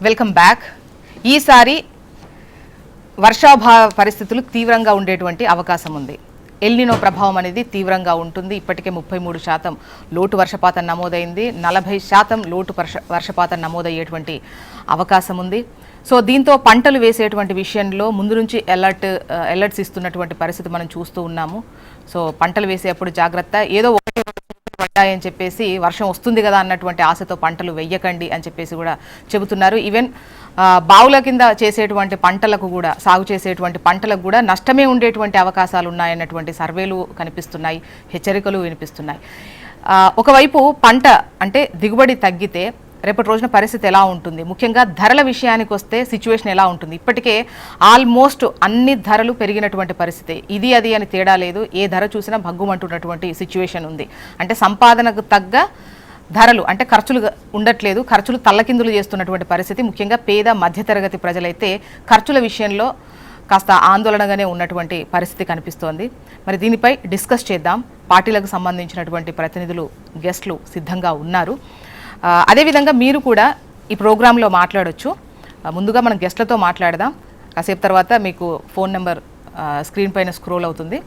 Welcome back. ఈసారి వర్షాభావ పరిస్థితులు తీవ్రంగా ఉండేటువంటి అవకాశం ఉంది. ఎల్నినో ప్రభావం అనేది తీవ్రంగా ఉంటుంది. ఇప్పటికే 33% లోటు వర్షపాతం నమోదైంది, 40% లోటు వర్షపాతం నమోదయ్యేటువంటి అవకాశం ఉంది. సో దీంతో పంటలు వేసేటువంటి విషయంలో ముందు నుంచి అలర్ట్స్ ఇస్తున్నటువంటి పరిస్థితి మనం చూస్తూ ఉన్నాము. సో పంటలు వేసేటప్పుడు జాగ్రత్త, ఏదో ఒకటి పడ్డాయని చెప్పేసి వర్షం వస్తుంది కదా అన్నటువంటి ఆశతో పంటలు వెయ్యకండి అని చెప్పేసి కూడా చెబుతున్నారు. ఈవెన్ బావుల కింద చేసేటువంటి పంటలకు కూడా, సాగు చేసేటువంటి పంటలకు కూడా నష్టమే ఉండేటువంటి అవకాశాలు ఉన్నాయన్నటువంటి సర్వేలు కనిపిస్తున్నాయి, హెచ్చరికలు వినిపిస్తున్నాయి. ఒకవైపు పంట అంటే దిగుబడి తగ్గితే రేపటి రోజున పరిస్థితి ఎలా ఉంటుంది, ముఖ్యంగా ధరల విషయానికి వస్తే సిచ్యువేషన్ ఎలా ఉంటుంది? ఇప్పటికే ఆల్మోస్ట్ అన్ని ధరలు పెరిగినటువంటి పరిస్థితి, ఇది అది అని తేడా లేదు, ఏ ధర చూసినా భగ్గుమంటున్నటువంటి సిచ్యువేషన్ ఉంది. అంటే సంపాదనకు తగ్గ ధరలు, అంటే ఖర్చులు ఉండట్లేదు, ఖర్చులు తల్లకిందులు చేస్తున్నటువంటి పరిస్థితి. ముఖ్యంగా పేద మధ్యతరగతి ప్రజలైతే ఖర్చుల విషయంలో కాస్త ఆందోళనగానే ఉన్నటువంటి పరిస్థితి కనిపిస్తోంది. మరి దీనిపై డిస్కస్ చేద్దాం. పార్టీలకు సంబంధించినటువంటి ప్రతినిధులు, గెస్టులు సిద్ధంగా ఉన్నారు. అదేవిధంగా మీరు కూడా ఈ ప్రోగ్రాంలో మాట్లాడొచ్చు. ముందుగా మనం గెస్ట్లతో మాట్లాడదాం. కాసేపు తర్వాత మీకు ఫోన్ నెంబర్ స్క్రీన్ పైన స్క్రోల్ అవుతుంది.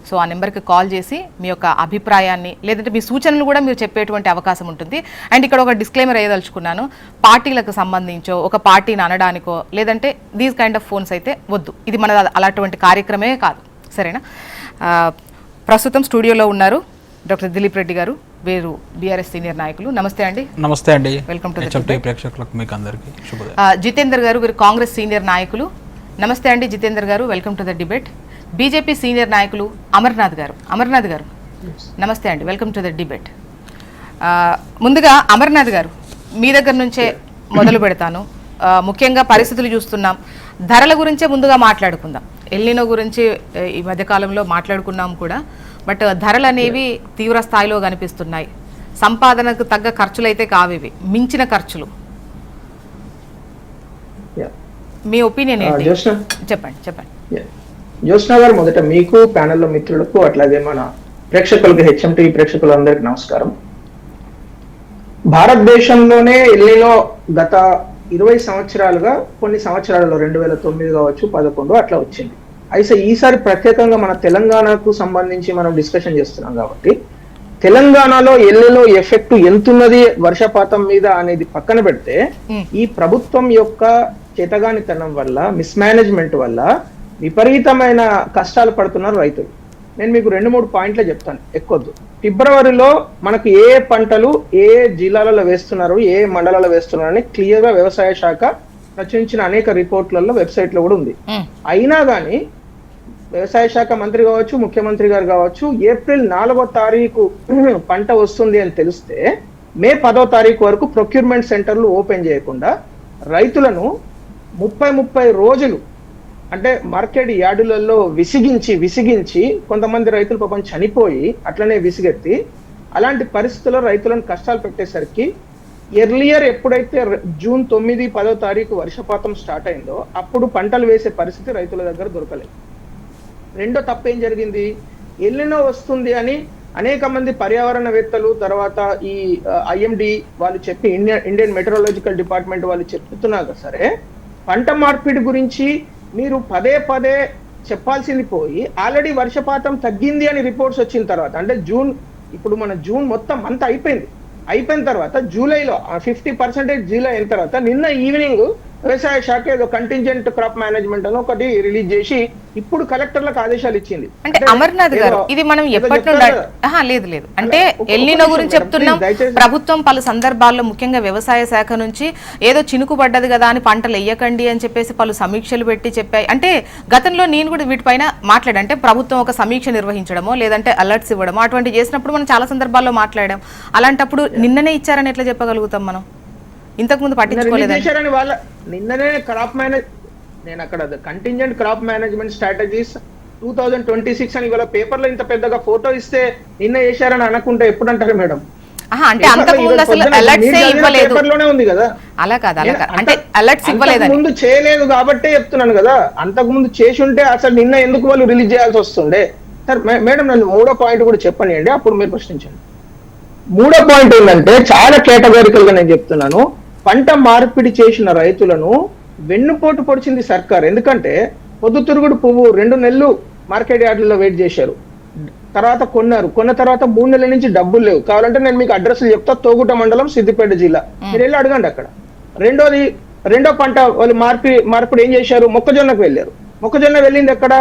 సో ఆ నెంబర్కి కాల్ చేసి మీ యొక్క అభిప్రాయాన్ని, లేదంటే మీ సూచనలు కూడా మీరు చెప్పేటువంటి అవకాశం ఉంటుంది. అండ్ ఇక్కడ ఒక డిస్క్లైమర్ వేయదలుచుకున్నాను, పార్టీలకు సంబంధించో ఒక పార్టీని అనడానికో లేదంటే దీస్ కైండ్ ఆఫ్ ఫోన్స్ అయితే వద్దు. ఇది మన అలాంటి కార్యక్రమే కాదు, సరేనా? ప్రస్తుతం స్టూడియోలో ఉన్నారు డాక్టర్ దిలీప్ రెడ్డి గారు, వీరు బీఆర్ఎస్ సీనియర్ నాయకులు. నమస్తే అండి. నమస్తే అండి. వెల్కమ్ టు ప్రేక్షకులకు మీకు అందరికీ శుభోదయం. జితేందర్ గారు, వీరు కాంగ్రెస్ సీనియర్ నాయకులు. నమస్తే అండి జితేందర్ గారు, welcome to the debate. BJP senior నాయకులు అమర్నాథ్ గారు నమస్తే అండి, వెల్కమ్ టు ద డిబేట్. ముందుగా అమర్నాథ్ గారు, మీ దగ్గర నుంచే మొదలు పెడతాను. ముఖ్యంగా పరిస్థితులు చూస్తున్నాం, ధరల గురించే ముందుగా మాట్లాడుకుందాం. ఎల్నినో గురించి ఈ మధ్యకాలంలో మాట్లాడుకున్నాం కూడా, బట్ ధరలు అనేవి తీవ్ర స్థాయిలో కనిపిస్తున్నాయి. సంపాదనకు తగ్గ ఖర్చులు అయితే కావేవి, మించిన ఖర్చులు. మీ ఒపీనియన్ ఏంటి? చెప్పండి. జ్యోత్స్న గారు, మొదట మీకు, ప్యానెల్లో మిత్రులకు, అట్లాగే మన ప్రేక్షకులకు, హెచ్ఎంటీవీ ప్రేక్షకులందరికీ నమస్కారం. భారతదేశంలోనే ఎల్నినో గత 20 సంవత్సరాలుగా, కొన్ని సంవత్సరాలలో 2009 కావచ్చు, 2011 అట్లా వచ్చింది. అయితే ఈసారి ప్రత్యేకంగా మన తెలంగాణకు సంబంధించి మనం డిస్కషన్ చేస్తున్నాం కాబట్టి, తెలంగాణలో ఎల్నినో ఎఫెక్ట్ ఎంతున్నది వర్షపాతం మీద అనేది పక్కన పెడితే, ఈ ప్రభుత్వం యొక్క చేతగానితనం వల్ల, మిస్మేనేజ్మెంట్ వల్ల విపరీతమైన కష్టాలు పడుతున్నారు రైతులు. నేను మీకు 2-3 పాయింట్లు చెప్తాను, ఎక్కువద్దు. ఫిబ్రవరిలో మనకు ఏ పంటలు ఏ జిల్లాలలో వేస్తున్నారు, ఏ మండలాల్లో వేస్తున్నారు అని క్లియర్ గా వ్యవసాయ శాఖ రచించిన అనేక రిపోర్ట్లలో, వెబ్సైట్ లో కూడా ఉంది. అయినా కానీ వ్యవసాయ శాఖ మంత్రి కావచ్చు, ముఖ్యమంత్రి గారు కావచ్చు, ఏప్రిల్ 4వ తారీఖు పంట వస్తుంది అని తెలిస్తే మే 10వ తారీఖు వరకు ప్రొక్యూర్మెంట్ సెంటర్లు ఓపెన్ చేయకుండా రైతులను 30 రోజులు అంటే మార్కెట్ యార్డులలో విసిగించి కొంతమంది రైతులు పాపం చనిపోయి అట్లనే విసిగెత్తి, అలాంటి పరిస్థితుల్లో రైతులను కష్టాలు పెట్టేసరికి ఎర్లియర్ ఎప్పుడైతే జూన్ 9, 10వ తారీఖు వర్షపాతం స్టార్ట్ అయిందో అప్పుడు పంటలు వేసే పరిస్థితి రైతుల దగ్గర దొరకలేదు. రెండో తప్పు ఏం జరిగింది, ఎల్నినో వస్తుంది అని అనేక మంది పర్యావరణవేత్తలు, తర్వాత ఈ ఐఎండి వాళ్ళు చెప్పి, ఇండియన్ మెట్రాలజికల్ డిపార్ట్మెంట్ వాళ్ళు చెప్తున్నారు. సరే, పంట మార్పిడి గురించి మీరు పదే చెప్పాల్సింది పోయి, ఆల్రెడీ వర్షపాతం తగ్గింది అని రిపోర్ట్స్ వచ్చిన తర్వాత, అంటే ఇప్పుడు మన జూన్ మొత్తం అంతా అయిపోయిన తర్వాత జూలైలో 50% జూలై అయిన తర్వాత నిన్న ఈవినింగ్ వ్యవసాయ శాఖ ఏదో కంటింజెంట్ క్రాప్ మేనేజ్మెంట్ అని ఒకటి రిలీజ్ చేసి ఇప్పుడు కలెక్టర్లకు ఆదేశాలు ఇచ్చింది. అంటే అమర్నాథ్ గారు, ఇది మనం ఎప్పటి నుండి లేదు అంటే ఎల్నినో గురించి చెప్తున్నాం. ప్రభుత్వం పలు సందర్భాల్లో, ముఖ్యంగా వ్యవసాయ శాఖ నుంచి ఏదో చినుకు పడ్డది కదా అని పంటలు వేయకండి అని చెప్పేసి పలు సమీక్షలు పెట్టి చెప్పాయి. అంటే గతంలో నేను కూడా వీటిపైన మాట్లాడంటే, ప్రభుత్వం ఒక సమీక్ష నిర్వహించడమో లేదంటే అలర్ట్స్ ఇవ్వడమో అటువంటి చేసినప్పుడు మనం చాలా సందర్భాల్లో మాట్లాడాం. అలాంటప్పుడు నిన్ననే ఇచ్చారని ఎట్లా చెప్పగలుగుతాం మనం? ఇంతకుముందు పట్టించుకోలేదు. నిన్ననే క్రాప్ మేనేజ్, నేను అక్కడ కంటింజెంట్ క్రాప్ మేనేజ్మెంట్ స్ట్రాటజీస్ 2026 అని ఇవాళ పేపర్లో ఇంత పెద్దగా ఫోటో ఇస్తే నిన్న చేశారని అనుకుంటే ఎప్పుడు అంటారు మేడం? అంటే అంతకుముందు అసలు అలర్ట్స్ ఇవ్వలేదు, పేపర్లోనే ఉంది కదా. అలా కాదు, అంటే అలర్ట్స్ ఇవ్వలేదు, ముందు చేయలేదు కాబట్టే చెప్తున్నాను కదా. అంతకుముందు చేసి ఉంటే అసలు నిన్న ఎందుకు వాళ్ళు రిలీజ్ చేయాల్సి వస్తుండే? సార్ మేడం, నన్ను 3వ పాయింట్ కూడా చెప్పనియండి, అప్పుడు మీరు ప్రశ్నించండి. 3వ పాయింట్ ఏంటంటే, చాలా కేటగారికల్ గా నేను చెప్తున్నాను, పంట మార్పిడి చేసిన రైతులను వెన్నుపోటు పొడిచింది సర్కార్. ఎందుకంటే పొద్దుతిరుగుడు పువ్వు 2 నెలలు మార్కెట్ యార్డుల్లో వెయిట్ చేశారు, తర్వాత కొన్న తర్వాత 3 నెలల నుంచి డబ్బులు లేవు. కావాలంటే నేను మీకు అడ్రస్లు చెప్తా. తోగుట మండలం, సిద్దిపేట జిల్లా, మీరు వెళ్ళి అడగండి అక్కడ. రెండో పంట వాళ్ళు మార్పిడి ఏం చేశారు, మొక్కజొన్నకు వెళ్ళారు. మొక్కజొన్న వెళ్ళింది ఎక్కడ,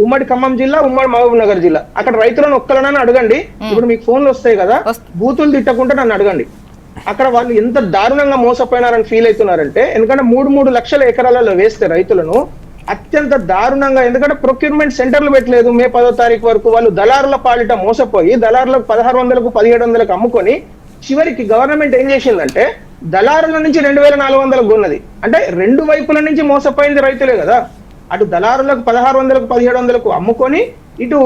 ఉమ్మడి ఖమ్మం జిల్లా, ఉమ్మడి మహబూబ్ నగర్ జిల్లా. అక్కడ రైతులను ఒక్కలనని అడగండి, ఇప్పుడు మీకు ఫోన్లు వస్తాయి కదా, బూతులు తిట్టకుండా నన్ను అడగండి. అక్కడ వాళ్ళు ఎంత దారుణంగా మోసపోయినారని ఫీల్ అవుతున్నారంటే, ఎందుకంటే 3 లక్షల ఎకరాలలో వేస్తే రైతులను అత్యంత దారుణంగా, ఎందుకంటే ప్రొక్యూర్మెంట్ సెంటర్లు పెట్టలేదు మే 10వ తారీఖు వరకు. వాళ్ళు దళారుల పాలిట మోసపోయి దళారులకు 1600కు 1700కు అమ్ముకొని చివరికి గవర్నమెంట్ ఏం చేసిందంటే దళారుల నుంచి 2400 కొన్నది. అంటే 2 వైపుల నుంచి మోసపోయింది రైతులే కదా. అటు దళారులకు 1600కు 1700కు అమ్ముకొని, ఇటు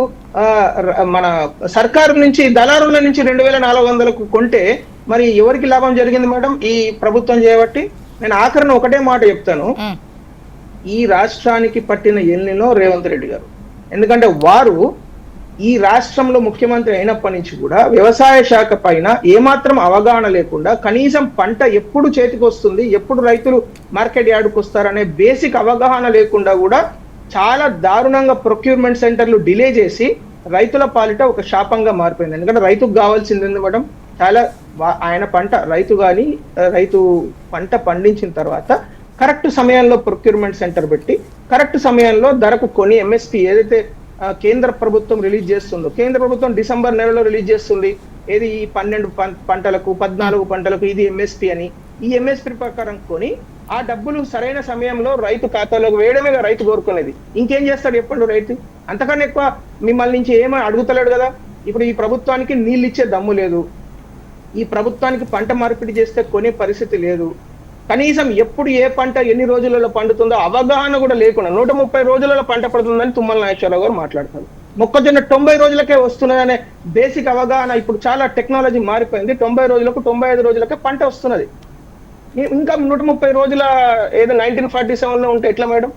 మన సర్కారు నుంచి దళారుల నుంచి 2400కు కొంటే మరి ఎవరికి లాభం జరిగింది మేడం ఈ ప్రభుత్వం చేయబట్టి? నేను ఆఖరణ ఒకటే మాట చెప్తాను, ఈ రాష్ట్రానికి పట్టిన ఎల్నినో రేవంత్ రెడ్డి గారు. ఎందుకంటే వారు ఈ రాష్ట్రంలో ముఖ్యమంత్రి అయినప్పటి నుంచి కూడా వ్యవసాయ శాఖ పైన ఏమాత్రం అవగాహన లేకుండా, కనీసం పంట ఎప్పుడు చేతికి వస్తుంది, ఎప్పుడు రైతులు మార్కెట్ యార్డుకు వస్తారనే బేసిక్ అవగాహన లేకుండా కూడా చాలా దారుణంగా ప్రొక్యూర్మెంట్ సెంటర్లు డిలే చేసి రైతుల పాలిట ఒక శాపంగా మారిపోయింది. ఎందుకంటే రైతుకు కావాల్సింది మేడం చాలా, ఆయన రైతు పంట పండించిన తర్వాత కరెక్ట్ సమయంలో ప్రొక్యూర్మెంట్ సెంటర్ పెట్టి కరెక్ట్ సమయంలో ధరకు కొని ఎంఎస్పీ ఏదైతే కేంద్ర ప్రభుత్వం రిలీజ్ చేస్తుందో, కేంద్ర ప్రభుత్వం డిసెంబర్ నెలలో రిలీజ్ చేస్తుంది ఏది, ఈ 12 పంటలకు 14 పంటలకు ఇది ఎంఎస్పీ అని. ఈ ఎంఎస్పీ ప్రకారం కొని ఆ డబ్బులు సరైన సమయంలో రైతు ఖాతాలోకి వేయడమే రైతు కోరుకునేది. ఇంకేం చేస్తాడు చెప్పండి రైతు? అంతకన్నా ఎక్కువ మిమ్మల్ని నుంచి ఏమీ అడుగుతలేడు కదా. ఇప్పుడు ఈ ప్రభుత్వానికి నీళ్ళు ఇచ్చే దమ్ము లేదు, ఈ ప్రభుత్వానికి పంట మార్పిడి చేస్తే కొనే పరిస్థితి లేదు, కనీసం ఎప్పుడు ఏ పంట ఎన్ని రోజులలో పండుతుందో అవగాహన కూడా లేకుండా 130 రోజులలో పంట పడుతుందని తుమ్మల నాగేశ్వరరావు గారు మాట్లాడతారు. మొక్కజొన్న 90 రోజులకే వస్తున్నదనే బేసిక్ అవగాహన ఇప్పుడు చాలా టెక్నాలజీ మారిపోయింది. 90 రోజులకు 95 రోజులకే పంట వస్తున్నది. ఇంకా 130 రోజుల ఏదో 1947లో ఉంటే ఎట్లా మేడం?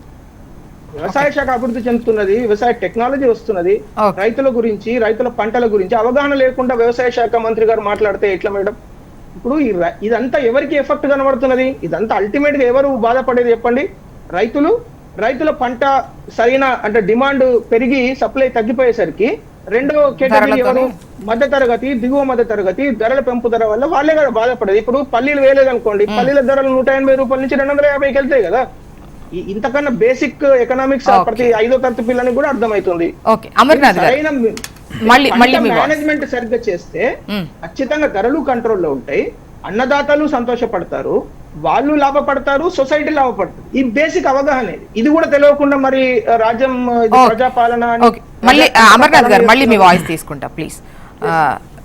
వ్యవసాయ శాఖ అభివృద్ధి చెందుతున్నది, వ్యవసాయ టెక్నాలజీ వస్తున్నది, రైతుల గురించి రైతుల పంటల గురించి అవగాహన లేకుండా వ్యవసాయ శాఖ మంత్రి గారు మాట్లాడితే ఎట్లా మేడం? ఇప్పుడు ఇదంతా ఎవరికి ఎఫెక్ట్ కనబడుతున్నది? ఇదంతా అల్టిమేట్ గా ఎవరు బాధపడేది చెప్పండి? రైతుల పంట సరైన అంటే డిమాండ్ పెరిగి సప్లై తగ్గిపోయేసరికి రెండో కేటగిరీ ఎవరు? మధ్య తరగతి, దిగువ మధ్య తరగతి, ధరల పెంపుదల వల్ల వాళ్ళే కదా బాధపడేది. ఇప్పుడు పల్లీలు వేయలేదు అనుకోండి, పల్లీల ధరలు 180 రూపాయల నుంచి 250కి వెళ్తాయి కదా. ఇంతకన్నా బేసిక్ ఎకనామిక్స్ ప్రతి 5వ తరగతి పిల్లని కూడా అర్థమవుతుంది. మేనేజ్మెంట్ సరిగ్గా చేస్తే ఖచ్చితంగా ధరలు కంట్రోల్లో ఉంటాయి, అన్నదాతలు సంతోషపడతారు, వాళ్ళు లాభపడతారు, సొసైటీ లాభపడుతుంది. ఈ బేసిక్ అవగాహన ఇది కూడా తెలియకుండా మరి రాజ్యం ప్రజాపాలన. మళ్ళీ అమర్నాథ్ గారు మళ్ళీ మీ వాయిస్ తీసుకుంటా ప్లీజ్.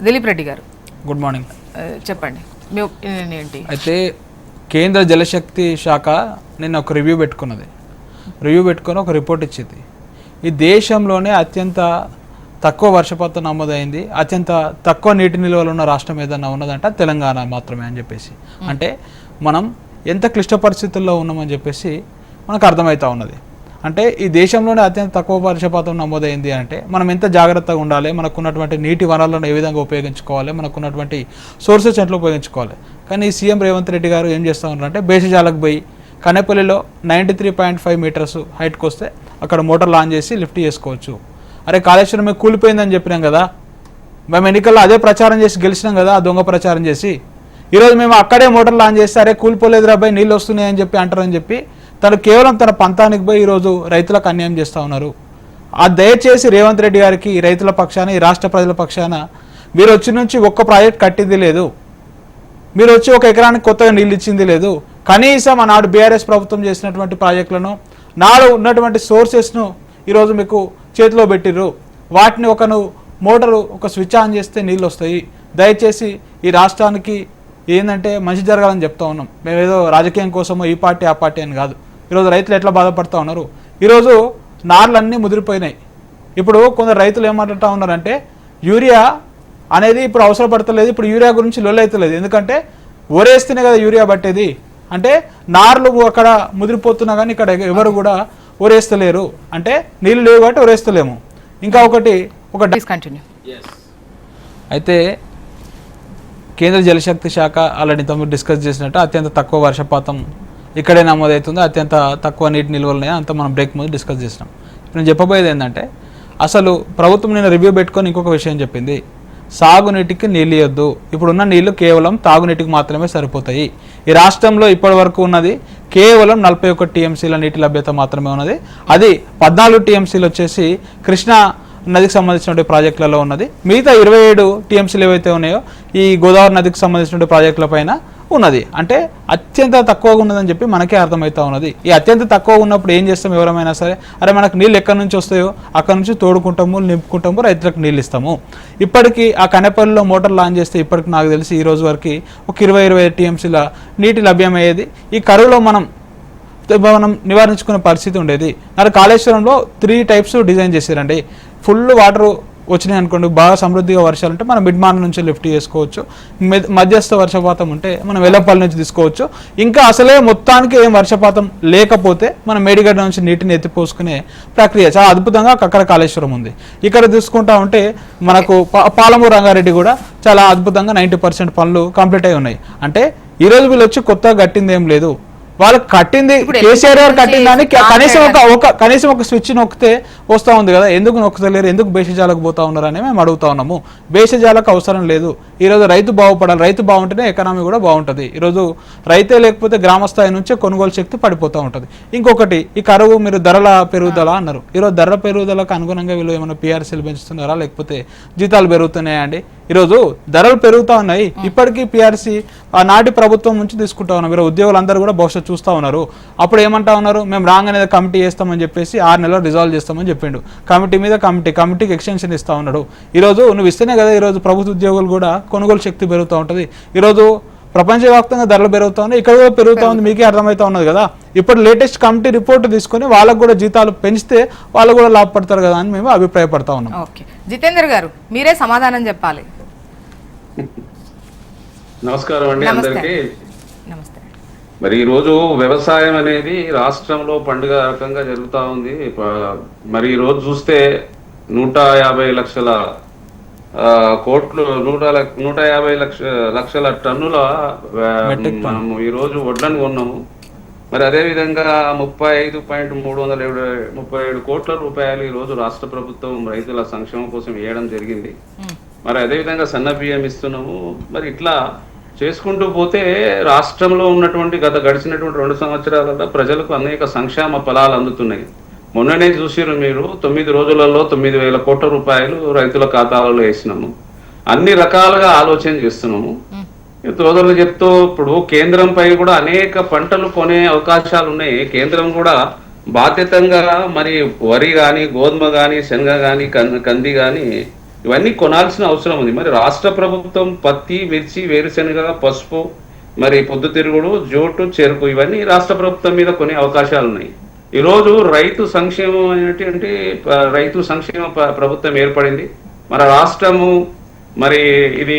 దిలీప్ రెడ్డి గారు గుడ్ మార్నింగ్, చెప్పండి మీ ఒపీనియన్ ఏంటి? అయితే కేంద్ర జలశక్తి శాఖ నిన్న ఒక రివ్యూ పెట్టుకొని ఒక రిపోర్ట్ ఇచ్చింది. ఈ దేశంలోనే అత్యంత తక్కువ వర్షపాతం నమోదైంది, అత్యంత తక్కువ నీటి నిల్వలు ఉన్న రాష్ట్రం ఏదన్నా ఉన్నదంటే తెలంగాణ మాత్రమే అని చెప్పేసి. అంటే మనం ఎంత క్లిష్ట పరిస్థితుల్లో ఉన్నామని చెప్పేసి మనకు అర్థమవుతూ ఉన్నది. అంటే ఈ దేశంలోనే అత్యంత తక్కువ వర్షపాతం నమోదైంది అంటే మనం ఎంత జాగ్రత్తగా ఉండాలి, మనకున్నటువంటి నీటి వనరులను ఏ విధంగా ఉపయోగించుకోవాలి, మనకున్నటువంటి సోర్సెస్ ఎట్లా ఉపయోగించుకోవాలి. కానీ సీఎం రేవంత్ రెడ్డి గారు ఏం చేస్తూ ఉన్నారంటే బేసిజాలకు పోయి కనేపల్లిలో 93.5 మీటర్స్ హైట్కి వస్తే అక్కడ మోటార్ లాంచ్ చేసి లిఫ్ట్ చేసుకోవచ్చు. అరే కాళేశ్వరం మేము కూలిపోయిందని చెప్పినాం కదా, మేము ఎన్నికల్లో అదే ప్రచారం చేసి గెలిచినాం కదా, దొంగ ప్రచారం చేసి. ఈరోజు మేము అక్కడే మోటార్ లాంచ్ చేస్తే అరే కూలిపోలేదు రాబాయ్ నీళ్ళు వస్తున్నాయని చెప్పి అంటారని చెప్పి తను కేవలం తన పంతానికి పోయి ఈరోజు రైతులకు అన్యాయం చేస్తూ ఉన్నారు. ఆ దయచేసి రేవంత్ రెడ్డి గారికి రైతుల పక్షాన, ఈ రాష్ట్ర ప్రజల పక్షాన మీరు వచ్చి నుంచి ఒక్క ప్రాజెక్ట్ కట్టింది లేదు, మీరు వచ్చి ఒక ఎకరానికి కొత్తగా నీళ్ళు ఇచ్చింది లేదు. కనీసం ఆనాడు బీఆర్ఎస్ ప్రభుత్వం చేసినటువంటి ప్రాజెక్టులను, నాడు ఉన్నటువంటి సోర్సెస్ను ఈరోజు మీకు చేతిలో పెట్టిర్రు. వాటిని మోటారు ఒక స్విచ్ ఆన్ చేస్తే నీళ్ళు వస్తాయి. దయచేసి ఈ రాష్ట్రానికి ఏంటంటే మంచి జరగాలని చెప్తా ఉన్నాం. మేమేదో రాజకీయం కోసమో ఈ పార్టీ ఆ పార్టీ అని కాదు. ఈరోజు రైతులు ఎట్లా బాధపడుతూ ఉన్నారు, ఈరోజు నార్లన్నీ ముదిరిపోయినాయి. ఇప్పుడు కొందరు రైతులు ఏం మాట్లాడుతూ ఉన్నారంటే యూరియా అనేది ఇప్పుడు అవసరపడతలేదు, ఇప్పుడు యూరియా గురించి లొల్లైతలేదు, ఎందుకంటే ఒరేస్తేనే కదా యూరియా పట్టేది. అంటే నార్లు అక్కడ ముదిరిపోతున్నా కానీ ఇక్కడ ఎవరు కూడా ఒరేస్తలేరు, అంటే నీళ్ళు లేవు కాబట్టి ఒరేస్తలేము. ఇంకా ఒక కంటిన్యూ. అయితే కేంద్ర జలశక్తి శాఖ ఆల్రెడీ తమరు డిస్కస్ చేసినట్టు అత్యంత తక్కువ వర్షపాతం ఇక్కడే నమోదవుతుంది, అత్యంత తక్కువ నీటి నిల్వలు ఉన్నాయి, అంతా మనం బ్రేక్ ముందు డిస్కస్ చేసినాం. ఇప్పుడు నేను చెప్పబోయేది ఏంటంటే అసలు ప్రభుత్వం నేను రివ్యూ పెట్టుకొని ఇంకొక విషయం చెప్పింది, సాగునీటికి నీళ్ళు ఇవ్వద్దు, ఇప్పుడున్న నీళ్లు కేవలం తాగునీటికి మాత్రమే సరిపోతాయి. ఈ రాష్ట్రంలో ఇప్పటి వరకు ఉన్నది కేవలం 41 టీఎంసీల నీటి లభ్యత మాత్రమే ఉన్నది. అది 14 టీఎంసీలు వచ్చేసి కృష్ణా నదికి సంబంధించిన ప్రాజెక్టులలో ఉన్నది. మిగతా 27 టీఎంసీలు ఏవైతే ఉన్నాయో ఈ గోదావరి నదికి సంబంధించిన ప్రాజెక్టుల పైన ఉన్నది. అంటే అత్యంత తక్కువగా ఉన్నదని చెప్పి మనకే అర్థమవుతా ఉన్నది. ఈ అత్యంత తక్కువ ఉన్నప్పుడు ఏం చేస్తాం, ఎవరైనా సరే అరే మనకు నీళ్ళు ఎక్కడి నుంచి వస్తాయో అక్కడ నుంచి తోడుకుంటాము, నింపుకుంటాము, రైతులకు నీళ్ళు ఇస్తాము. ఇప్పటికీ ఆ కనెపల్లిలో మోటార్ లాంచ్ చేస్తే ఇప్పటికి నాకు తెలిసి ఈ రోజు వరకు ఒక 20-25 టీఎంసీల నీటి లభ్యమయ్యేది. ఈ కరువులో మనం నివారించుకునే పరిస్థితి ఉండేది. మరి కాళేశ్వరంలో 3 టైప్స్ డిజైన్ చేశారండి. ఫుల్ వాటర్ వచ్చినాయి అనుకోండి, బాగా సమృద్ధిగా వర్షాలు ఉంటే మనం మిడ్మాన్ నుంచి లిఫ్ట్ చేసుకోవచ్చు, మధ్యస్థ వర్షపాతం ఉంటే మనం వెల్లపల్లి నుంచి తీసుకోవచ్చు, ఇంకా అసలే మొత్తానికి ఏం వర్షపాతం లేకపోతే మనం మేడిగడ్డ నుంచి నీటిని ఎత్తిపోసుకునే ప్రక్రియ చాలా అద్భుతంగా అక్కడ కాళేశ్వరం ఉంది. ఇక్కడ తీసుకుంటా ఉంటే మనకు పాలమూరు రంగారెడ్డి కూడా చాలా అద్భుతంగా 90% పనులు కంప్లీట్ అయి ఉన్నాయి. అంటే ఈరోజు వీళ్ళు వచ్చి కొత్తగా కట్టింది ఏం లేదు, వాళ్ళు కట్టింది కేసీఆర్ గారు కట్టిందని కనీసం ఒక స్విచ్ నొక్కితే వస్తూ ఉంది కదా, ఎందుకు నొక్కుతలేరు, ఎందుకు భేషజాలకు పోతా ఉన్నారు అని మేము అడుగుతా ఉన్నాము. భేషజాలకు అవసరం లేదు. ఈరోజు రైతు బాగుపడాలి, రైతు బాగుంటేనే ఎకనామీ కూడా బాగుంటుంది. ఈరోజు రైతే లేకపోతే గ్రామ స్థాయి నుంచే కొనుగోలు శక్తి పడిపోతూ ఉంటుంది. ఇంకొకటి ఈ కరువు, మీరు ధరల పెరుగుదల అన్నారు. ఈరోజు ధరల పెరుగుదలకు అనుగుణంగా వీళ్ళు ఏమైనా పిఆర్సీలు పెంచుతున్నారా లేకపోతే జీతాలు పెరుగుతున్నాయా అండి? ఈరోజు ధరలు పెరుగుతూ ఉన్నాయి. ఇప్పటికీ పిఆర్సీ నాటి ప్రభుత్వం నుంచి తీసుకుంటా ఉన్నాం. మీరు ఉద్యోగులందరూ కూడా భవిష్యత్తు చూస్తూ ఉన్నారు. అప్పుడు ఏమంటా ఉన్నారు, మేము రాగానే కమిటీ చేస్తామని చెప్పేసి 6 నెలలు రిజాల్వ్ చేస్తామని చెప్పిండు. కమిటీ మీద కమిటీకి ఎక్స్టెన్షన్ ఇస్తా ఉన్నాడు. ఈరోజు నువ్వు ఇస్తేనే కదా ఈరోజు ప్రభుత్వ ఉద్యోగులు కూడా కొనుగోలు శక్తి పెరుగుతూ ఉంటుంది. ఈరోజు ప్రపంచవ్యాప్తంగా ధరలు పెరుగుతూ ఉన్నాయి, ఇక్కడ కూడా పెరుగుతూ ఉంది, మీకే అర్థమవుతా ఉన్నది కదా. ఇప్పుడు లేటెస్ట్ కమిటీ రిపోర్ట్ తీసుకొని వాళ్ళకు కూడా జీతాలు పెంచితే వాళ్ళు కూడా లాభపడతారు కదా అని మేము అభిప్రాయపడతా ఉన్నాం. ఓకే, జితేందర్ గారు మీరే సమాధానం చెప్పాలి. నమస్కారం అండి అందరికీ. నమస్తే. మరి ఈరోజు వ్యవసాయం అనేది రాష్ట్రంలో పండుగ రకంగా జరుగుతూ ఉంది. మరి ఈరోజు చూస్తే 150 లక్షల కోట్లు 150 లక్షల టన్నుల మనము ఈరోజు వడ్లను కొన్నాము. మరి అదేవిధంగా 35.337 కోట్ల రూపాయలు ఈరోజు రాష్ట్ర ప్రభుత్వం రైతుల సంక్షేమం కోసం వేయడం జరిగింది. మరి అదేవిధంగా సన్న బియ్యం ఇస్తున్నాము. మరి ఇట్లా చేసుకుంటూ పోతే రాష్ట్రంలో ఉన్నటువంటి గడిచినటువంటి 2 సంవత్సరాలలో ప్రజలకు అనేక సంక్షేమ ఫలాలు అందుతున్నాయి. మొన్ననే చూసిరు మీరు, 9 రోజులలో 9,000 కోట్ల రూపాయలు రైతుల ఖాతాలలో వేసినాము. అన్ని రకాలుగా ఆలోచన చేస్తున్నాము. సోదరులు చెప్తూ ఇప్పుడు కేంద్రంపై కూడా అనేక పంటలు కొనే అవకాశాలు ఉన్నాయి. కేంద్రం కూడా బాధ్యతంగా మరి వరి కానీ, గోధుమ కానీ, శనగ కానీ, కంది కానీ ఇవన్నీ కొనాల్సిన అవసరం ఉంది. మరి రాష్ట్ర ప్రభుత్వం పత్తి, మిర్చి, వేరుశెనగ, పసుపు, మరి పొద్దుతిరుగుడు, జోటు, చెరుకు ఇవన్నీ రాష్ట్ర ప్రభుత్వం మీద కొనే అవకాశాలు ఉన్నాయి. ఈరోజు రైతు సంక్షేమం అనేటువంటి రైతు సంక్షేమ ప్రభుత్వం ఏర్పడింది. మన రాష్ట్రము మరి ఇది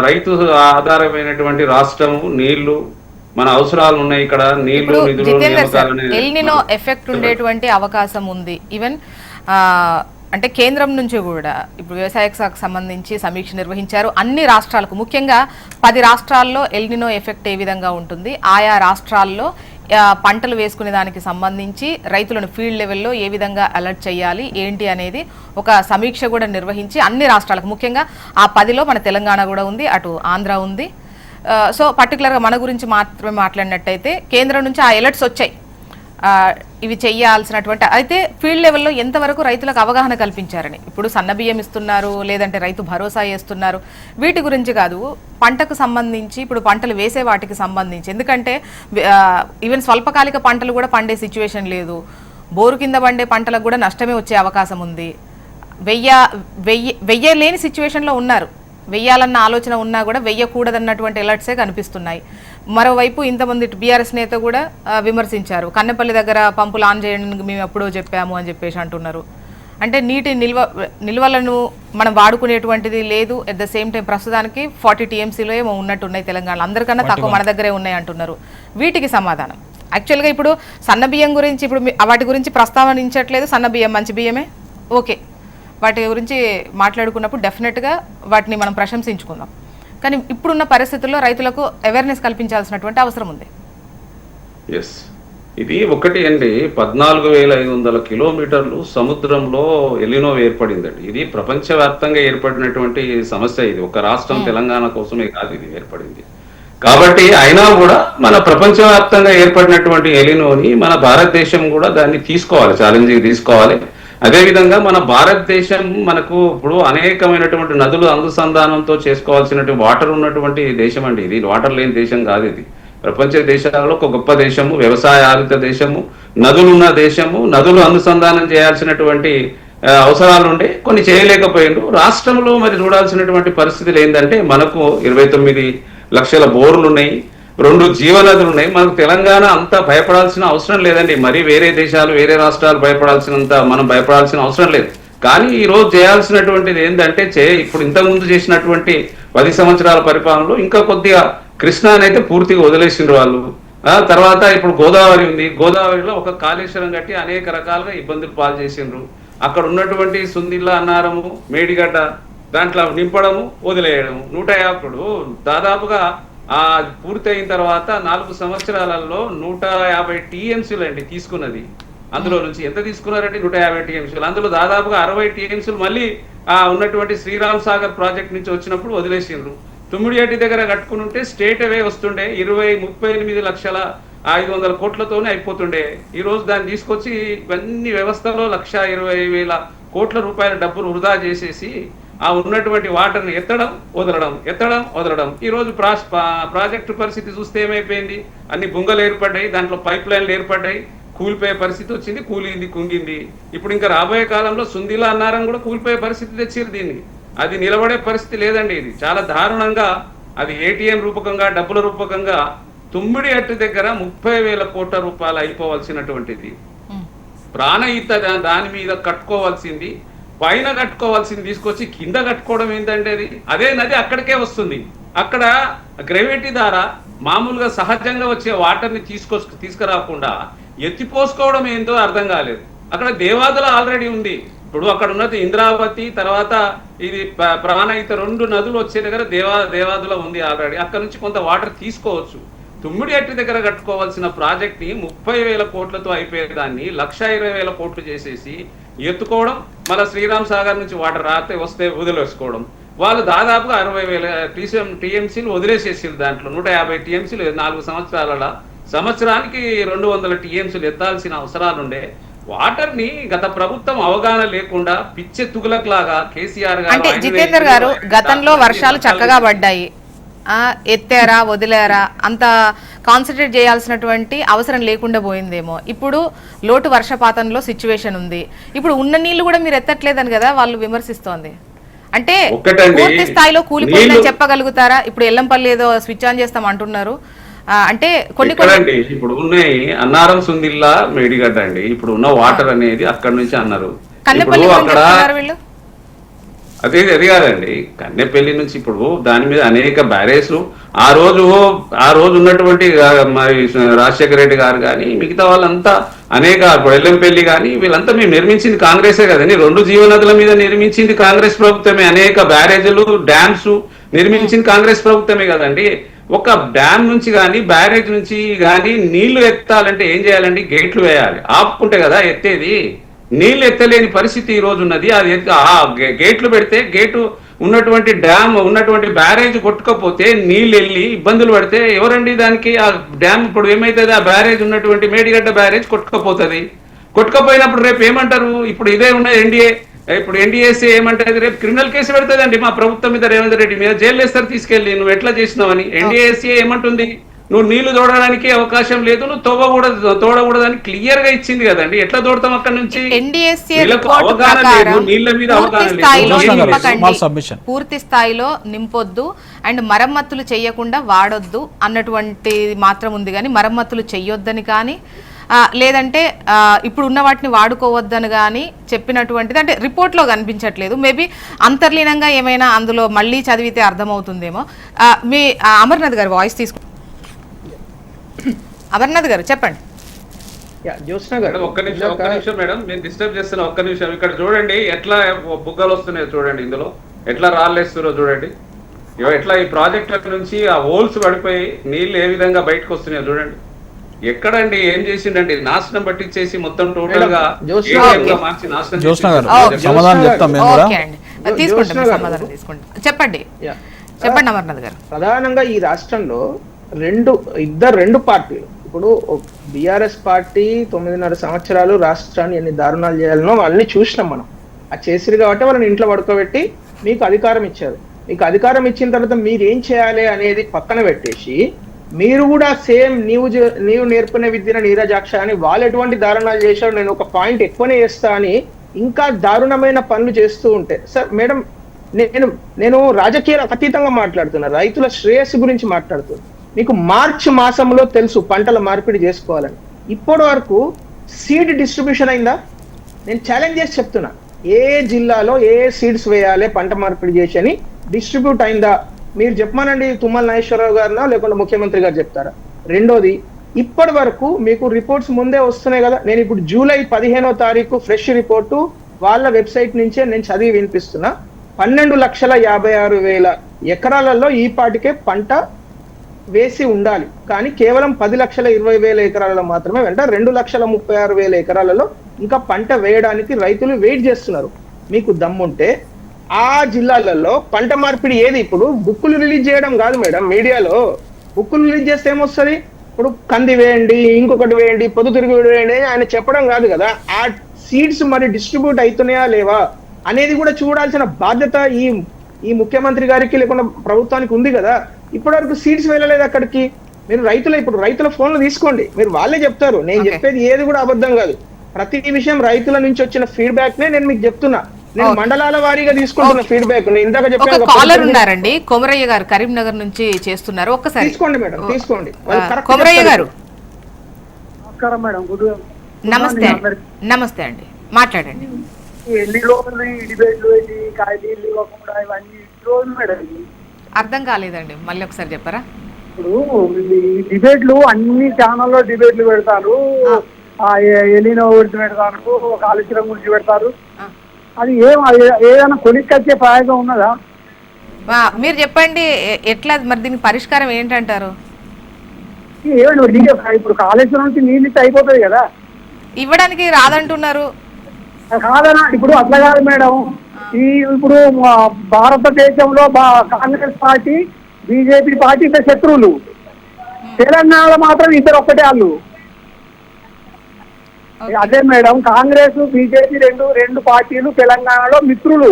రైతు ఆధారమైనటువంటి రాష్ట్రము. నీళ్లు మన అవసరాలు ఉన్నాయి, ఇక్కడ నీళ్లు, నిధులు, ఎల్నినో ఎఫెక్ట్ ఉండేటువంటి అవకాశం ఉంది. ఈవెన్ అంటే కేంద్రం నుంచి కూడా ఇప్పుడు వ్యవసాయ శాఖకు సంబంధించి సమీక్ష నిర్వహించారు. అన్ని రాష్ట్రాలకు, ముఖ్యంగా 10 రాష్ట్రాల్లో ఎల్నినో ఎఫెక్ట్ ఏ విధంగా ఉంటుంది, ఆయా రాష్ట్రాల్లో పంటలు వేసుకునే దానికి సంబంధించి రైతులను ఫీల్డ్ లెవెల్లో ఏ విధంగా అలర్ట్ చేయాలి ఏంటి అనేది ఒక సమీక్ష కూడా నిర్వహించి అన్ని రాష్ట్రాలకు, ముఖ్యంగా ఆ 10లో మన తెలంగాణ కూడా ఉంది, అటు ఆంధ్ర ఉంది. సో పర్టికులర్గా మన గురించి మాత్రమే మాట్లాడినట్టయితే కేంద్రం నుంచి ఆ అలర్ట్స్ వచ్చాయి, ఇవి చేయాల్సినటువంటి. అయితే ఫీల్డ్ లెవెల్లో ఎంతవరకు రైతులకు అవగాహన కల్పించారని, ఇప్పుడు సన్న బియ్యం ఇస్తున్నారు, లేదంటే రైతు భరోసా చేస్తున్నారు, వీటి గురించి కాదు, పంటకు సంబంధించి ఇప్పుడు పంటలు వేసే వాటికి సంబంధించి. ఎందుకంటే ఈవెన్ స్వల్పకాలిక పంటలు కూడా పండే సిచ్యువేషన్ లేదు, బోరు కింద పండే పంటలకు కూడా నష్టమే వచ్చే అవకాశం ఉంది. వెయ్యలేని సిచ్యువేషన్లో ఉన్నారు, వెయ్యాలన్న ఆలోచన ఉన్నా కూడా వెయ్యకూడదన్నటువంటి అలర్ట్సే కనిపిస్తున్నాయి. మరోవైపు ఇంతమంది బీఆర్ఎస్ నేత కూడా విమర్శించారు, కన్నెపల్లి దగ్గర పంపులు ఆన్ చేయడానికి మేము ఎప్పుడో చెప్పాము అని చెప్పేసి అంటున్నారు. అంటే నీటి నిల్వలను మనం వాడుకునేటువంటిది లేదు. అట్ ద సేమ్ టైం ప్రస్తుతానికి 40 టీఎంసీలో ఏమో ఉన్నట్టున్నాయి తెలంగాణలో, అందరికన్నా తక్కువ మన దగ్గరే ఉన్నాయి అంటున్నారు. వీటికి సమాధానం యాక్చువల్గా ఇప్పుడు సన్న బియ్యం గురించి ఇప్పుడు వాటి గురించి ప్రస్తావనించట్లేదు. సన్న బియ్యం మంచి బియ్యమే, ఓకే, వాటి గురించి మాట్లాడుకున్నప్పుడు డెఫినెట్గా వాటిని మనం ప్రశంసించుకుందాం. కానీ ఇప్పుడున్న పరిస్థితుల్లో రైతులకు అవేర్నెస్ కల్పించాల్సినటువంటి అవసరం ఉంది. ఎస్, ఇది ఒకటి అండి. 14,500 కిలోమీటర్లు సముద్రంలో ఎలినో ఏర్పడిందండి. ఇది ప్రపంచవ్యాప్తంగా ఏర్పడినటువంటి సమస్య. ఇది ఒక రాష్ట్రం తెలంగాణ కోసమే కాదు ఇది ఏర్పడింది. కాబట్టి అయినా కూడా మన ప్రపంచవ్యాప్తంగా ఏర్పడినటువంటి ఎలినోని మన భారతదేశం కూడా దాన్ని తీసుకోవాలి, ఛాలెంజ్గా తీసుకోవాలి. అదేవిధంగా మన భారతదేశం మనకు ఇప్పుడు అనేకమైనటువంటి నదులు అనుసంధానంతో చేసుకోవాల్సినటువంటి వాటర్ ఉన్నటువంటి దేశం అండి. ఇది వాటర్ లేని దేశం కాదు. ఇది ప్రపంచ దేశాలలో ఒక గొప్ప దేశము, వ్యవసాయ ఆధారిత దేశము, నదులున్న దేశము. నదులు అనుసంధానం చేయాల్సినటువంటి అవసరాలు ఉండే కొన్ని చేయలేకపోయిండు. రాష్ట్రంలో మరి చూడాల్సినటువంటి పరిస్థితులు ఏంటంటే మనకు 29 లక్షల బోర్లు ఉన్నాయి, 2 జీవనదులు ఉన్నాయి. మనకు తెలంగాణ అంతా భయపడాల్సిన అవసరం లేదండి. మరి వేరే దేశాలు వేరే రాష్ట్రాలు భయపడాల్సినంత మనం భయపడాల్సిన అవసరం లేదు. కానీ ఈ రోజు చేయాల్సినటువంటిది ఏంటంటే ఇప్పుడు ఇంతకుముందు చేసినటువంటి 10 సంవత్సరాల పరిపాలనలో ఇంకా కొద్దిగా కృష్ణానైతే పూర్తిగా వదిలేసిండ్రు వాళ్ళు. తర్వాత ఇప్పుడు గోదావరి ఉంది. గోదావరిలో ఒక కాళేశ్వరం కట్టి అనేక రకాలుగా ఇబ్బందులు పాలు చేసిండ్రు. అక్కడ ఉన్నటువంటి సుందిల్ల, అన్నారము, మేడిగడ్డ దాంట్లో నింపడము, వదిలేయడము. 150 దాదాపుగా పూర్తయిన తర్వాత 4 సంవత్సరాలలో 150 టీఎంసీలు అండి తీసుకున్నది. అందులో నుంచి ఎంత తీసుకున్నారంటే 150 టీఎంసీలు. అందులో దాదాపుగా 60 టీఎంసీలు మళ్ళీ ఉన్నటువంటి శ్రీరామ్ సాగర్ ప్రాజెక్ట్ నుంచి వచ్చినప్పుడు వదిలేసిండ్రు. తుమ్మిడిహట్టి దగ్గర కట్టుకుని ఉంటే స్టేట్ అవే వస్తుండే 38,500 కోట్లతోనే అయిపోతుండే. ఈ రోజు దాన్ని తీసుకొచ్చి ఇవన్నీ వ్యవస్థలో 1,20,000 కోట్ల రూపాయల డబ్బులు వృధా చేసేసి ఉన్నటువంటి వాటర్ని ఎత్తడం వదలడం. ఈ రోజు ప్రాజెక్టు పరిస్థితి చూస్తే ఏమైపోయింది? అన్ని బుంగలు ఏర్పడ్డాయి, దాంట్లో పైప్ లైన్లు ఏర్పడ్డాయి, కూలిపోయే పరిస్థితి వచ్చింది, కూలింది, కుంగింది. ఇప్పుడు ఇంకా రాబోయే కాలంలో సుందిల, అన్నారం కూడా కూలిపోయే పరిస్థితి తెచ్చిరు. దీన్ని అది నిలబడే పరిస్థితి లేదండి. ఇది చాలా దారుణంగా అది ఏటీఎం రూపకంగా, డబ్బుల రూపకంగా తుమ్మిడిహట్టి దగ్గర 30,000 కోట్ల రూపాయలు అయిపోవాల్సినటువంటిది. ప్రాణహిత దాని మీద కట్టుకోవాల్సింది, పైన కట్టుకోవాల్సింది తీసుకొచ్చి కింద కట్టుకోవడం ఏంటంటే అదే నది అక్కడికే వస్తుంది. అక్కడ గ్రావిటీ ద్వారా మామూలుగా సహజంగా వచ్చే వాటర్ని తీసుకురాకుండా ఎత్తిపోసుకోవడం ఏందో అర్థం కాలేదు. అక్కడ దేవాదుల ఆల్రెడీ ఉంది. ఇప్పుడు అక్కడ ఉన్నది ఇంద్రావతి, తర్వాత ఇది ప్రాణహిత 2 నదులు వచ్చే దగ్గర దేవాదుల ఉంది ఆల్రెడీ. అక్కడ నుంచి కొంత వాటర్ తీసుకోవచ్చు. తుమ్మిడిహట్టి దగ్గర కట్టుకోవాల్సిన ప్రాజెక్ట్ ని 30,000 కోట్లతో అయిపోయేదాన్ని 1,20,000 కోట్లు చేసేసి ఎత్తుకోవడం, మళ్ళీ శ్రీరామ్ సాగర్ నుంచి వాటర్ వస్తే వదిలేసుకోవడం. వాళ్ళు దాదాపుగా 60,000 టీఎంసీలు వదిలేసేసారు. దాంట్లో 150 టీఎంసీలు 4 సంవత్సరాల సంవత్సరానికి 200 టీఎంసీలు ఎత్తాల్సిన అవసరాలుండే. వాటర్ ని గత ప్రభుత్వం అవగాహన లేకుండా పిచ్చెత్తుగులకు లాగా కేసీఆర్ గారు, అంటే జితేందర్ గారు, గతంలో వర్షాలు చక్కగా పడ్డాయి, ఎత్తారా వదిలేరా అంత కాన్సన్ట్రేట్ చేయాల్సినటువంటి అవసరం లేకుండా పోయిందేమో. ఇప్పుడు లోటు వర్షపాతంలో సిచ్యువేషన్ ఉంది. ఇప్పుడు ఉన్న నీళ్లు కూడా మీరు ఎత్తట్లేదని కదా వాళ్ళు విమర్శిస్తోంది. అంటే పూర్తి స్థాయిలో కూలిపోయిందని చెప్పగలుగుతారా? ఇప్పుడు ఎల్లంపల్లి ఏదో స్విచ్ ఆన్ చేస్తాం అంటున్నారు. అంటే కొన్ని ఇప్పుడు ఉన్నాయి అన్నారం, సుందిల్లా, మేడిగడ్డ అండి. ఇప్పుడు ఉన్న వాటర్ అనేది అక్కడ నుంచి అన్నారు. అక్కడ అది కాదండి, కన్నెపల్లి నుంచి ఇప్పుడు దాని మీద అనేక బ్యారేజ్లు ఆ రోజు ఉన్నటువంటి మరి రాజశేఖర రెడ్డి గారు కానీ మిగతా వాళ్ళంతా అనేక ఎల్లంపల్లి కానీ వీళ్ళంతా మేము నిర్మించింది కాంగ్రెసే కదండి. 2 జీవనదుల మీద నిర్మించింది కాంగ్రెస్ ప్రభుత్వమే. అనేక బ్యారేజ్లు, డ్యామ్స్ నిర్మించింది కాంగ్రెస్ ప్రభుత్వమే కదండి. ఒక డ్యామ్ నుంచి కానీ బ్యారేజ్ నుంచి కానీ నీళ్లు ఎత్తాలంటే ఏం చేయాలండి? గేట్లు వేయాలి. ఆపుకుంటే కదా ఎత్తేది. నీళ్లు ఎత్తలేని పరిస్థితి ఈ రోజు ఉన్నది. అది గేట్లు పెడితే గేటు ఉన్నటువంటి డ్యామ్ ఉన్నటువంటి బ్యారేజ్ కొట్టుకపోతే నీళ్ళు వెళ్ళి ఇబ్బందులు పడితే ఎవరండి దానికి? ఆ డ్యామ్ ఇప్పుడు ఏమైతుంది? ఆ బ్యారేజ్ ఉన్నటువంటి మేడిగడ్డ బ్యారేజ్ కొట్టుకపోతుంది. కొట్టుకపోయినప్పుడు రేపు ఏమంటారు? ఇప్పుడు ఇదే ఉన్నది ఎన్డీఏ. ఇప్పుడు ఎన్డీఏసీ ఏమంటది? రేపు క్రిమినల్ కేసు పెడుతుందండి మా ప్రభుత్వం మీద, రేవంత్ రెడ్డి మీద. జైలు వేస్తారు తీసుకెళ్ళి, నువ్వు ఎట్లా చేసినావని. ఎన్డీఏసీ ఏమంటుంది? నువ్వు నీళ్లు తోడడానికి అవకాశం లేదు, నువ్వు తోడకూడదని క్లియర్ గా ఇచ్చింది కదండి. ఎట్లా తోడతాం అక్కడ నుంచి? పూర్తి స్థాయిలో నింపొద్దు అండ్ మరమ్మతులు చేయకుండా వాడొద్దు అన్నటువంటి మాత్రం ఉంది. కానీ మరమ్మతులు చెయ్యొద్దని కానీ లేదంటే ఇప్పుడు ఉన్న వాటిని వాడుకోవద్దని కానీ చెప్పినటువంటిది అంటే రిపోర్ట్లో కనిపించట్లేదు. మేబీ అంతర్లీనంగా ఏమైనా అందులో మళ్ళీ చదివితే అర్థమవుతుందేమో. మీ అమర్నాథ్ గారు వాయిస్ తీసుకు. అమర్నాథ్ గారు చెప్పండి. ఒక్క నిమిషం మేడం, నేను డిస్టర్బ్ చేస్తున్నా. ఒక్క నిమిషం. ఇక్కడ చూడండి ఎట్లా బుగ్గలు వస్తున్నాయో చూడండి, ఇందులో ఎట్లా రాళ్ళేస్తున్నారో చూడండి. ఎట్లా ఈ ప్రాజెక్టుల నుంచి ఆ హోల్స్ పడిపోయి నీళ్లు ఏ విధంగా బయటకు వస్తున్నాయో చూడండి. ఎక్కడండి ఏం చేసిండండి, నాశనం పట్టించేసి మొత్తం టోటల్ గా జోష్నా ATM గా మార్చి నాశనం జోష్నా గారు చేసిండు. సమాధానం చెప్తాం మేము కూడా. ఓకే అండి, తీసుకుంటాం మీ సమాధానం తీసుకుంటాం. చెప్పండి చెప్పండి అమర్నాథ్ గారు. ప్రధానంగా ఈ రాష్ట్రంలో రెండు పార్టీలు, ఇప్పుడు బీఆర్ఎస్ పార్టీ 9.5 సంవత్సరాలు రాష్ట్రాన్ని ఎన్ని దారుణాలు చేయాలనో వాళ్ళని చూసినాం మనం. అది చేసిరు కాబట్టి వాళ్ళని ఇంట్లో పడుకోబెట్టి మీకు అధికారం ఇచ్చారు. మీకు అధికారం ఇచ్చిన తర్వాత మీరు ఏం చేయాలి అనేది పక్కన పెట్టేసి మీరు కూడా సేమ్ నీవు నేర్పునే విద్యను నీరజాక్ష అని వాళ్ళు ఎటువంటి దారుణాలు చేశారు, నేను ఒక పాయింట్ ఎక్కువనే చేస్తా అని ఇంకా దారుణమైన పనులు చేస్తూ ఉంటే, సార్ మేడం నేను రాజకీయాలకు అతీతంగా మాట్లాడుతున్నా, రైతుల శ్రేయస్సు గురించి మాట్లాడుతున్నా. మీకు మార్చి మాసంలో తెలుసు పంటల మార్పిడి చేసుకోవాలని. ఇప్పటి వరకు సీడ్ డిస్ట్రిబ్యూషన్ అయిందా? నేను ఛాలెంజ్ చేసి చెప్తున్నా, ఏ జిల్లాలో ఏ సీడ్స్ వేయాలి పంట మార్పిడి చేసి అని డిస్ట్రిబ్యూట్ అయిందా? మీరు చెప్పమానండి, తుమ్మల నాగేశ్వరరావు గారినా లేకుంటే ముఖ్యమంత్రి గారు చెప్తారా? రెండోది, ఇప్పటి వరకు మీకు రిపోర్ట్స్ ముందే వస్తున్నాయి కదా. నేను ఇప్పుడు జూలై 15వ తారీఖు ఫ్రెష్ రిపోర్టు వాళ్ళ వెబ్సైట్ నుంచే నేను చదివి వినిపిస్తున్నా. 12,56,000 ఎకరాలలో ఈ పాటికే పంట వేసి ఉండాలి, కానీ కేవలం 10,20,000 ఎకరాలలో మాత్రమే వెంట 2,36,000 ఎకరాలలో ఇంకా పంట వేయడానికి రైతులు వెయిట్ చేస్తున్నారు. మీకు దమ్ముంటే ఆ జిల్లాలలో పంట మార్పిడి ఏది? ఇప్పుడు బుక్కులు రిలీజ్ చేయడం కాదు మేడం, మీడియాలో బుక్కులు రిలీజ్ చేస్తే ఏమొస్తుంది? ఇప్పుడు కంది వేయండి, ఇంకొకటి వేయండి, పొద్దుతిరుగుడు వేయండి ఆయన చెప్పడం కాదు కదా. ఆ సీడ్స్ మరి డిస్ట్రిబ్యూట్ అవుతున్నాయా లేవా అనేది కూడా చూడాల్సిన బాధ్యత ఈ ముఖ్యమంత్రి గారికి లేకుండా ప్రభుత్వానికి ఉంది కదా. ఇప్పటివరకు సీడ్స్ వెళ్ళలేదు అక్కడికి. మీరు రైతుల ఫోన్లు తీసుకోండి, మీరు వాళ్ళే చెప్తారు. నేను చెప్పేది ఏది కూడా అబద్ధం కాదు. ప్రతి విషయం రైతుల నుంచి వచ్చిన ఫీడ్బ్యాక్ నే నేను మీకు చెప్తున్నా. నేను మండలాల వారీగా తీసుకుంటున్న ఫీడ్బ్యాక్. నేను ఇందాక చెప్పాను. కాలర్ ఉన్నారండి, కొమరయ్య గారు కరీంనగర్ నుంచి చేస్తున్నారు. ఒక్కసారి తీసుకోండి మేడం, తీసుకోండి. కొమరయ్య గారు నమస్కారం మేడం. నమస్తే. నమస్తే అండి, మాట్లాడండి. ఎన్ని రోజులు ఈ డిబేట్లు కాయలు ఇవ్వకుండా ఇవన్నీ రోజులు మేడం. అర్థం కాలేదండి, మళ్ళీ ఒకసారి చెప్పారా? ఇప్పుడు ఈ డిబేట్లు అన్ని ఛానల్లో డిబేట్లు పెడతారు. ఎలినో గురించి పెడతారు, కాళేశ్వరం గురించి పెడతారు. అది ఏదైనా కొనికొచ్చే ప్రయోగం ఉన్నదా? మీరు చెప్పండి ఎట్లా మరి దీనికి పరిష్కారం ఏంటంటారు? ఏమండి ఇప్పుడు కాళేశ్వరం నుంచి నీళ్ళు అయిపోతుంది కదా, ఇవ్వడానికి రాదంటున్నారు. కాదనా? ఇప్పుడు అట్లా కాదు మేడం. ఇప్పుడు భారతదేశంలో కాంగ్రెస్ పార్టీ బీజేపీ పార్టీ ఇద్దరు శత్రువులు, తెలంగాణలో మాత్రం ఇద్దరు ఒక్కటే వాళ్ళు. అదే మేడం, కాంగ్రెస్ బీజేపీ రెండు పార్టీలు తెలంగాణలో మిత్రులు,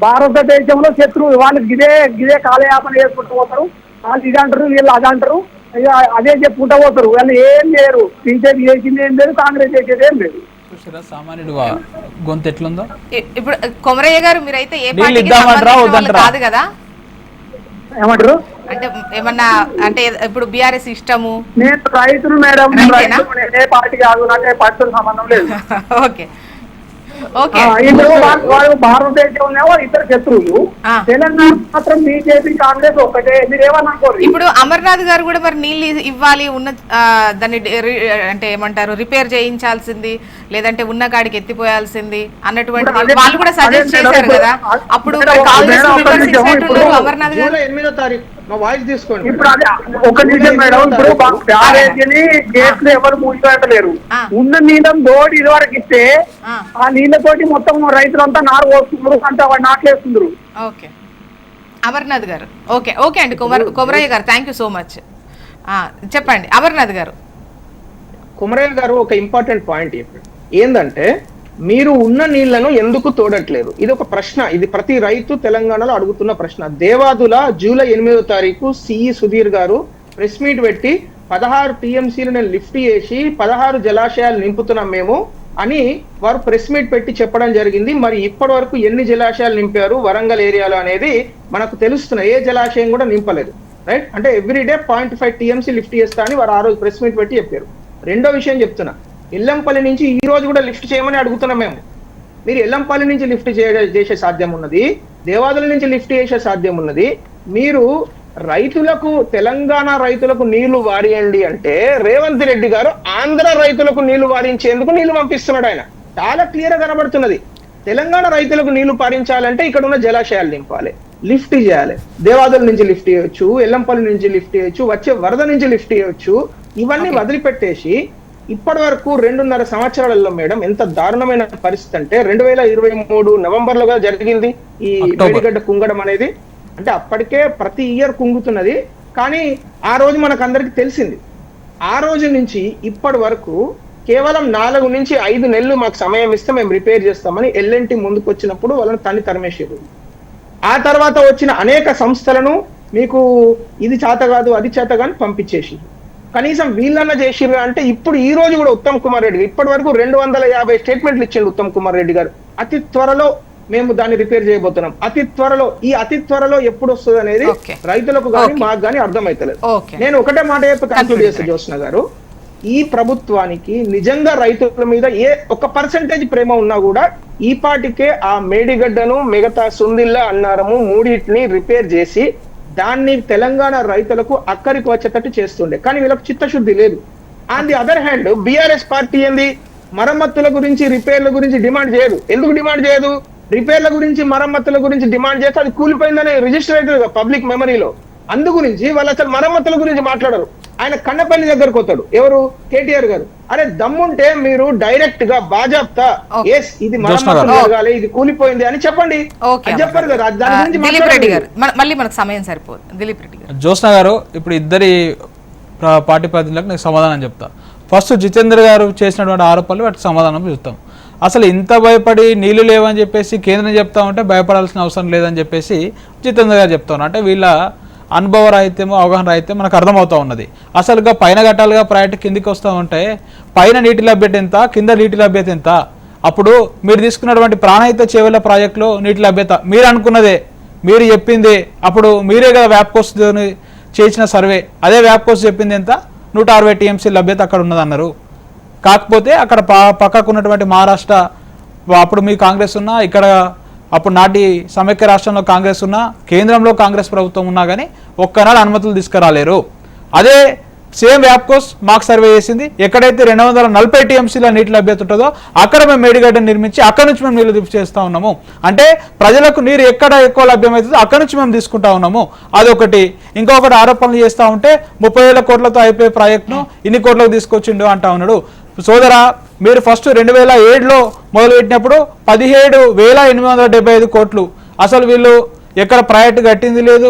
భారతదేశంలో శత్రువులు. వాళ్ళు గిదే కాలయాపన చేసుకుంటూ పోతారు. వాళ్ళు ఇది అంటారు, వీళ్ళు అది అంటారు, అదే చెప్పుకుంటూ పోతారు. వాళ్ళు ఏం చేయరు. బీజేపీ చేసింది ఏం లేదు, కాంగ్రెస్ చేసేది ఏం లేదు. సామాన్యుడు గొంతు ఎట్లుందో. ఇప్పుడు కొమరయ్య గారు మీరైతే ఏ కాదు కదా, ఏమంటారు? అంటే ఏమన్నా అంటే ఇప్పుడు బీఆర్ఎస్ ఇష్టము? నేను రైతులు మేడం, నేనే పార్టీ కాదు, నాకే పార్టీతో సంబంధం లేదు. Okay okay. వాళ్ళు భారతదేశంలో ఇద్దరు శత్రువులు, తెలంగాణ మాత్రం బీజేపీ కాంగ్రెస్ ఒకటే. మీరేమనుకోరు? ఇప్పుడు అమర్నాథ్ గారు కూడా మరి నీళ్ళు ఇవ్వాలి, ఉన్న దాన్ని అంటే ఏమంటారు రిపేర్ చేయించాల్సింది, లేదంటే ఉన్న కాడికి ఎత్తిపోయాల్సింది అన్నటువంటి వాళ్ళు కూడా సజెస్ట్ చేశారు కదా. అప్పుడు అమర్నాథ్ గారు 8వ తారీఖు మా వాయిస్ తీసుకోండి. ఇప్పుడు అదే ఒక నిమిషం మేడం. ఇప్పుడు బ్యారేజీని గేట్లు ఎవరు మూసిపెట్టలేరు. ఉన్న నీళ్ళని దోడి ఇది వరకు ఇస్తే ఆ నీళ్ళతోటి మొత్తం రైతులంతా నారు పోస్తున్నారు, అంతా నాట్లేస్తున్నారు. ఓకే అమర్నాథ్ గారు. ఓకే ఓకే అండి కొమరయ్య గారు, థ్యాంక్ యూ సో మచ్. చెప్పండి అమర్నాథ్ గారు. కొమరయ్య గారు ఒక ఇంపార్టెంట్ పాయింట్ చెప్పారు. ఏంటంటే మీరు ఉన్న నీళ్లను ఎందుకు తోడట్లేదు? ఇది ఒక ప్రశ్న. ఇది ప్రతి రైతు తెలంగాణలో అడుగుతున్న ప్రశ్న. దేవాదుల జూలై 8వ తారీఖు సిఈ సుధీర్ గారు ప్రెస్ మీట్ పెట్టి 16 టీఎంసీలు నేను లిఫ్ట్ చేసి 16 జలాశయాలు నింపుతున్నాం మేము అని వారు ప్రెస్ మీట్ పెట్టి చెప్పడం జరిగింది. మరి ఇప్పటి వరకు ఎన్ని జలాశయాలు నింపారు వరంగల్ ఏరియాలో అనేది మనకు తెలుస్తున్నాయి. ఏ జలాశయం కూడా నింపలేదు. రైట్? అంటే ఎవ్రీడే 0.5 టీఎంసీ లిఫ్ట్ చేస్తా అని వారు ఆ రోజు ప్రెస్ మీట్ పెట్టి చెప్పారు. రెండో విషయం చెప్తున్నా, ఎల్లంపల్లి నుంచి ఈ రోజు కూడా లిఫ్ట్ చేయమని అడుగుతున్నాం మేము. మీరు ఎల్లంపల్లి నుంచి లిఫ్ట్ చేసే సాధ్యం ఉన్నది, దేవాదుల నుంచి లిఫ్ట్ చేసే సాధ్యం ఉన్నది. మీరు రైతులకు, తెలంగాణ రైతులకు నీళ్లు వారియండి అంటే రేవంత్ రెడ్డి గారు ఆంధ్ర రైతులకు నీళ్లు వారించేందుకు నీళ్లు పంపిస్తున్నాడు. ఆయన చాలా క్లియర్ గా కనబడుతున్నది. తెలంగాణ రైతులకు నీళ్లు పారించాలంటే ఇక్కడ ఉన్న జలాశయాలు నింపాలి, లిఫ్ట్ చేయాలి. దేవాదుల నుంచి లిఫ్ట్ చేయొచ్చు, ఎల్లంపల్లి నుంచి లిఫ్ట్ చేయొచ్చు, వచ్చే వరద నుంచి లిఫ్ట్ చేయొచ్చు. ఇవన్నీ వదిలిపెట్టేసి ఇప్పటి వరకు 2.5 సంవత్సరాలలో మేడం ఎంత దారుణమైన పరిస్థితి అంటే 2023 నవంబర్ లో జరిగింది ఈ మేడిగడ్డ కుంగడం అనేది. అంటే అప్పటికే ప్రతి ఇయర్ కుంగుతున్నది, కానీ ఆ రోజు మనకు అందరికి తెలిసింది. ఆ రోజు నుంచి ఇప్పటి వరకు కేవలం 4 నుంచి 5 నెలలు మాకు సమయం ఇస్తే మేము రిపేర్ చేస్తామని ఎల్ఎన్టీ ముందుకు వచ్చినప్పుడు వాళ్ళని తరిమేసారు. ఆ తర్వాత వచ్చిన అనేక సంస్థలను మీకు ఇది చేత కాదు అది చేత కాని పంపించేసి కనీసం వీళ్ళన్న చేసిర్రు అంటే ఇప్పుడు ఈ రోజు కూడా ఉత్తమ్ కుమార్ రెడ్డి ఇప్పటి వరకు 250 స్టేట్మెంట్లు ఇచ్చిండు ఉత్తమ్ కుమార్ రెడ్డి గారు. అతి త్వరలో మేము దాన్ని రిపేర్ చేయబోతున్నాం. అతి త్వరలో ఎప్పుడు వస్తుంది అనేది రైతులకు కానీ మాకు కానీ అర్థమైతలేదు. నేను ఒకటే మాట చెప్పి కంక్లూడ్ చేస్తాను జ్యోత్స్న గారు, ఈ ప్రభుత్వానికి నిజంగా రైతుల మీద ఏ ఒక పర్సెంటేజ్ ప్రేమ ఉన్నా కూడా ఈ పాటికే ఆ మేడిగడ్డను మిగతా సుందిల్ల అన్నారము మూడింటిని రిపేర్ చేసి దాన్ని తెలంగాణ రైతులకు అక్కడికి వచ్చేటట్టు చేస్తుండే. కానీ వీళ్ళకి చిత్తశుద్ధి లేదు. On the other hand BRS party ఏంది మరమ్మతుల గురించి రిపేర్ల గురించి డిమాండ్ చేయదు. ఎందుకు డిమాండ్ చేయదు? రిపేర్ల గురించి మరమ్మతుల గురించి డిమాండ్ చేస్తే అది కూలిపోయిందని రిజిస్టర్ అవుతుంది పబ్లిక్ మెమరీలో. అందు గురించి వాళ్ళు అసలు మరమ్మతుల గురించి మాట్లాడరు. ఆయన కన్నపల్లి దగ్గరకు వస్తాడు, ఎవరు కేటీఆర్ గారు. అరే దమ్ముంటే మీరు డైరెక్ట్ గా బాజాప్తా ఎస్ ఇది మరమ్మతులు జరగాలి ఇది కూలిపోయింది అని చెప్పండి. చెప్పారు కదా దాని గురించి సమయం సరిపోదు. దిలీప్ రెడ్డి గారు, జ్యోత్స్న గారు, ఇప్పుడు ఇద్దరి పార్టీ ప్రతినిధులకు నేను సమాధానం చెప్తా. ఫస్ట్ జితేందర్ గారు చేసినటువంటి ఆరోపణలు వాటికి సమాధానం చూస్తాం. అసలు ఇంత భయపడి నీళ్లు లేవని చెప్పేసి కేంద్రం చెప్తా ఉంటే భయపడాల్సిన అవసరం లేదని చెప్పేసి జితేందర్ గారు చెప్తా ఉన్నారు. అంటే వీళ్ళ అనుభవ రాహిత్యమో అవగాహన రాహిత్యం మనకు అర్థమవుతూ ఉన్నది. అసలుగా పైన ఘట్టాలుగా ప్రాజెక్టు కిందికి వస్తూ ఉంటే పైన నీటి లభ్యత ఎంత, కింద నీటి లభ్యత ఎంత? అప్పుడు మీరు తీసుకున్నటువంటి ప్రాణహిత చేవెళ్ల ప్రాజెక్టులో నీటి లభ్యత మీరు అనుకున్నదే, మీరు చెప్పింది, అప్పుడు మీరే కదా వ్యాప్కోస్ చేసిన సర్వే, అదే వ్యాప్కోస్ చెప్పింది ఎంత, 160 టీఎంసీ లభ్యత అక్కడ ఉన్నదన్నారు. కాకపోతే అక్కడ పక్కకు ఉన్నటువంటి మహారాష్ట్ర, అప్పుడు మీ కాంగ్రెస్ ఉన్నా, ఇక్కడ అప్పుడు నాటి సమైక్య రాష్ట్రంలో కాంగ్రెస్ ఉన్నా, కేంద్రంలో కాంగ్రెస్ ప్రభుత్వం ఉన్నా కానీ ఒక్కనాడు అనుమతులు తీసుకురాలేరు. అదే సేమ్ వ్యాప్కోస్ మాకు సర్వే చేసింది, ఎక్కడైతే 240 టీఎంసీల నీటి లభ్యత ఉంటుందో అక్కడ మేము మేడిగడ్డను నిర్మించి అక్కడ నుంచి మేము నీళ్లు చేస్తూ ఉన్నాము. అంటే ప్రజలకు నీరు ఎక్కడ ఎక్కువ లభ్యమవుతుందో అక్కడ నుంచి మేము తీసుకుంటా ఉన్నాము. అదొకటి. ఇంకొకటి ఆరోపణలు చేస్తూ ఉంటే 30,000 కోట్లతో అయిపోయే ప్రాజెక్టును ఇన్ని కోట్లకు తీసుకొచ్చిండు అంటా ఉన్నాడు. సోదరా, మీరు ఫస్ట్ 2007లో మొదలుపెట్టినప్పుడు 17,875 కోట్లు. అసలు వీళ్ళు ఎక్కడ ప్రాజెక్టు కట్టింది లేదు,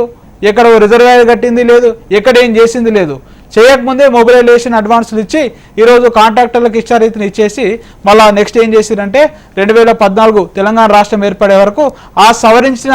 ఎక్కడ రిజర్వాయర్ కట్టింది లేదు, ఎక్కడ ఏం చేసింది లేదు. చేయకముందే మొబిలైజేషన్ అడ్వాన్సులు ఇచ్చి ఈరోజు కాంట్రాక్టర్లకు ఇచ్చారీతిని ఇచ్చేసి మళ్ళీ నెక్స్ట్ ఏం చేసిరంటే 2014 తెలంగాణ రాష్ట్రం ఏర్పడే వరకు ఆ సవరించిన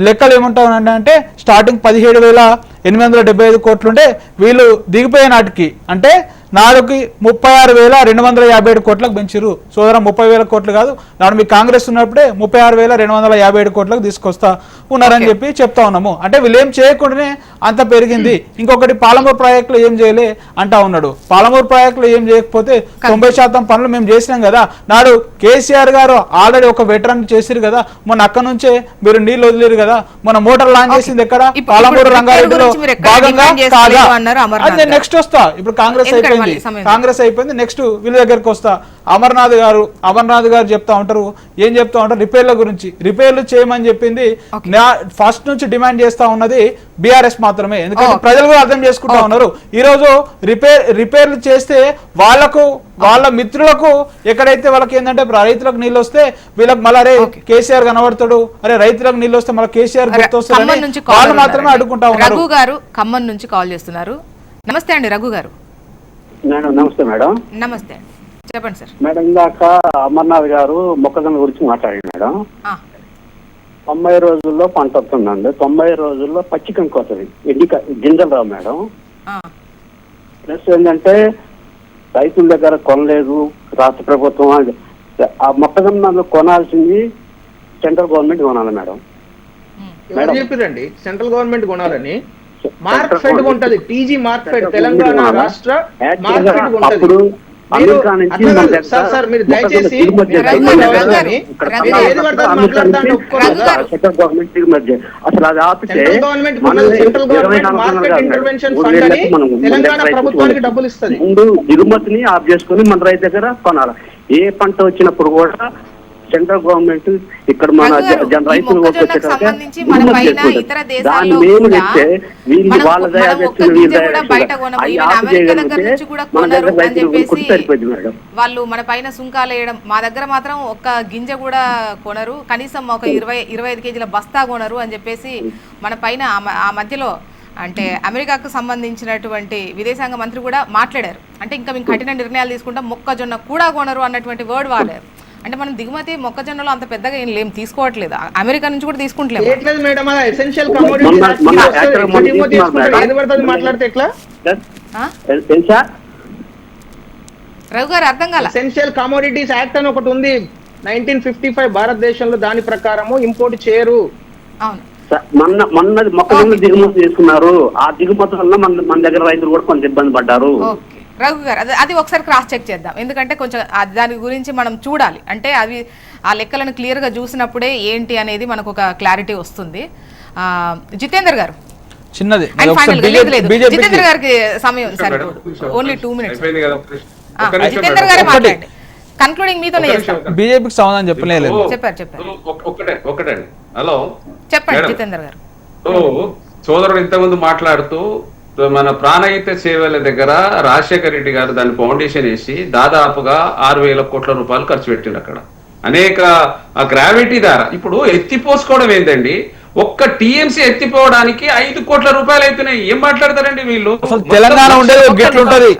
లెక్కలు ఏముంటాయంటే స్టార్టింగ్ 17,875 కోట్లుంటే వీళ్ళు దిగిపోయే నాటికి అంటే 36,257 కోట్లకు పెంచారు. సోదరం 30,000 కోట్లు కాదు, నాడు మీ కాంగ్రెస్ ఉన్నప్పుడే 36,257 కోట్లకు తీసుకొస్తా ఉన్నారని చెప్పి చెప్తా ఉన్నాము. అంటే వీళ్ళు ఏం చేయకుండానే అంత పెరిగింది. ఇంకొకటి పాలమూరు ప్రాజెక్టులో ఏం చేయలే అంటా ఉన్నాడు. పాలమూరు ప్రాజెక్టులో ఏం చేయకపోతే 90% పనులు మేము చేసినాం కదా. నాడు కేసీఆర్ గారు ఆల్రెడీ ఒక వెటరన్ చేసిరు కదా, మొన్న అక్కడ నుంచే మీరు నీళ్ళు వదిలేరు కదా. మన మోటార్ లాంచ్ చేసింది ఎక్కడ? పాలమూరు రంగారెడ్డిలో భాగంగా కాదా? అదే నెక్స్ట్ వస్తా. ఇప్పుడు కాంగ్రెస్ అయిపోయింది, నెక్స్ట్ వీళ్ళ దగ్గరకు వస్తా. అమర్నాథ్ గారు చెప్తా ఉంటారు, ఏం చెప్తా ఉంటారు రిపేర్ల గురించి. రిపేర్లు చేయమని చెప్పింది ఫస్ట్ నుంచి డిమాండ్ చేస్తా ఉన్నది బీఆర్ఎస్ మాత్రమే. ఎందుకంటే ప్రజలు కూడా అర్థం చేసుకుంటా ఉన్నారు. ఈ రోజు రిపేర్లు చేస్తే వాళ్ళ మిత్రులకు ఎక్కడైతే వాళ్ళకి ఏంటంటే రైతులకు నీళ్ళు వస్తే వీళ్ళకి మళ్ళీ అరే కేసీఆర్ కనబడతాడు, అరే రైతులకు నీళ్ళు వస్తే మళ్ళీ కేసీఆర్ గుర్తొస్తాడు, వాళ్ళు మాత్రమే అడుగుంటా ఉన్నారు. రఘు గారు ఖమ్మం నుంచి కాల్ చేస్తున్నారు. నమస్తే అండి రఘు గారు. మేడం నమస్తే. మేడం నమస్తే, చెప్పండి సార్. మేడం ఇందాక అమర్నాథ్ గారు మొక్కజొన్న గురించి మాట్లాడారు మేడం. 90 రోజుల్లో పంట వస్తుందండి, 90 రోజుల్లో పచ్చికంకి వస్తుంది, గింజలు రావు మేడం. ప్లస్ ఏంటంటే రైతుల దగ్గర కొనలేదు రాష్ట్ర ప్రభుత్వం. ఆ మొక్కజొన్న కొనాల్సింది సెంట్రల్ గవర్నమెంట్ కొనాలి మేడం. చెప్పిరండి సెంట్రల్ గవర్నమెంట్ కొనాలని. మార్కెట్ ఉంటది, టీజీ మార్కెట్, తెలంగాణ రాష్ట్ర మార్కెట్ ఉంటది. సార్ మీరు దయచేసి అసలు అది ఆపితే తెలంగాణ ప్రభుత్వానికి డబ్బులు ఇస్తుంది. ముందు దిగుమతిని ఆఫ్ చేసుకుని మన రైతు దగ్గర కొనాలి. ఏ పంట వచ్చినప్పుడు కూడా సెంట్రల్ గవర్నమెంట్ ఇక్కడ మన రైతులు సంబంధించి మన పైన ఇతర దేశాల్లో కూడా మనం ఒక్క గింజ కూడా బయట కొనము, ఈవెన్ అమెరికా దగ్గర నుంచి కూడా కొనరు అని చెప్పేసి వాళ్ళు మన పైన సుంకాలు వేయడం. మా దగ్గర మాత్రం ఒక్క గింజ కూడా కొనరు, కనీసం ఒక 20-25 కేజీల బస్తా కొనరు అని చెప్పేసి మన పైన ఆ మధ్యలో అంటే అమెరికాకు సంబంధించినటువంటి విదేశాంగ మంత్రి కూడా మాట్లాడారు. అంటే ఇంకా మేము కఠిన నిర్ణయాలు తీసుకుంటాం, మొక్కజొన్న కూడా కొనరు అన్నటువంటి వర్డ్ వాడారు. అంటే మనం దిగుమతి మొక్కజొన్నలో అంత పెద్దగా ఏం తీసుకోవట్లేదు, అమెరికా నుంచి కూడా తీసుకుంటలేదు. రఘు గారు అర్థం కాల. ఎసెన్షియల్ కమోడిటీస్ యాక్ట్ అని ఒకటి ఉంది 1955 భారతదేశంలో, దాని ప్రకారము ఇంపోర్ట్ చేయరు. అవును, మొన్నది మొక్కజొన్న దిగుమతి చేసుకున్నారు. ఆ దిగుమతి వల్ల మన దగ్గర రైతులు కూడా కొంత ఇబ్బంది పడ్డారు. రఘు గారు అది ఒకసారి క్రాస్ చెక్ చేద్దాం, ఎందుకంటే కొంచెం దాని గురించి మనం చూడాలి. అంటే అవి ఆ లెక్కలను క్లియర్గా చూసినప్పుడే ఏంటి అనేది మనకు ఒక క్లారిటీ వస్తుంది. జితేందర్ గారు చిన్నది జితేందర్ గారికి సమయం సరిపోదు, ఓన్లీ 2 minutes. జితేందర్ గారు మాట్లాడండి, కన్క్లూడింగ్ మీతోనే చేస్తాం. బీజేపీకి సమాధానం చెప్పలేదు. చెప్పారు. ఒకటండి. హలో చెప్పండి జితేందర్ గారు. సోదరుడు ఇంతకుముందు మాట్లాడుతూ మన ప్రాణహిత సేవల దగ్గర రాజశేఖర రెడ్డి గారు దాన్ని ఫౌండేషన్ వేసి దాదాపుగా 6,000 కోట్ల రూపాయలు ఖర్చు పెట్టిండు. అక్కడ అనేక గ్రావిటీ ద్వారా ఇప్పుడు ఎత్తిపోసుకోవడం ఏంటండి, ఒక్క టీఎంసీ ఎత్తిపోవడానికి 5 కోట్ల రూపాయలు అవుతున్నాయి. ఏం మాట్లాడతారండి వీళ్ళు? అసలు తెలంగాణ ఉండేది ఎట్లుంటది,